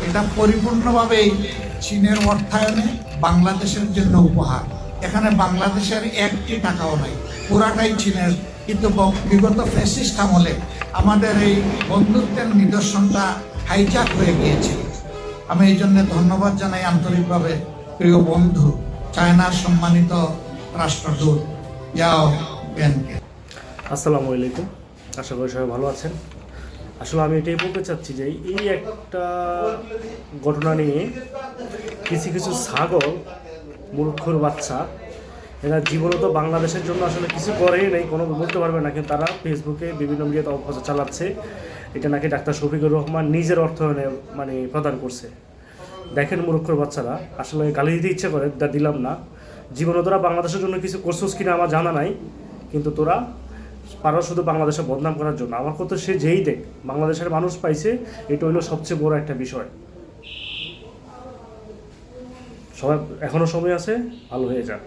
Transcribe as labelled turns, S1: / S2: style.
S1: এটা পরিপূর্ণভাবেই চীনের অর্থায়নে বাংলাদেশের জন্য উপহার। এখানে বাংলাদেশের একটি টাকাও নাই, পুরাটাই চীনের। কিন্তু বিগত ফ্যাসিস্ট আমলে আমাদের এই বন্ধুত্বের নিদর্শনটা হাইজ্যাক হয়ে গিয়েছিল। আমি এই জন্য ধন্যবাদ জানাই আন্তরিকভাবে প্রিয় বন্ধু চায়নার সম্মানিত রাষ্ট্রদূত ইয়াও বেনকে।
S2: আসসালামু আলাইকুম, আশা করি সবাই ভালো আছেন। আসলে আমি এটাই বলতে চাচ্ছি যে এই একটা ঘটনা নিয়ে কিছু কিছু ছাগল, মূর্খর বাচ্চা, এরা জীবনে তো বাংলাদেশের জন্য আসলে কিছু করেই নেই, কোনো বলতে পারবে না, কিন্তু তারা ফেসবুকে বিভিন্ন মিডিয়াতে অপপ্রচার চালাচ্ছে। এটা নাকি ডাক্তার শফিকুর রহমান নিজের অর্থায়নে প্রদান করছে। দেখেন মূর্খর বাচ্চারা, আসলে গালি দিতে ইচ্ছে করে, দিলাম না। জীবনে তোরা বাংলাদেশের জন্য কিছু করছিস কিনা আমার জানা নাই, কিন্তু তোরা পারো শুধু বাংলাদেশে বদনাম করার জন্য। আমার কথা সে যেই দেখ, বাংলাদেশের মানুষ পাইছে, এটা হইলো সবচেয়ে বড় একটা বিষয়। সবাই এখনো সময় আছে, ভালো হয়ে যাক।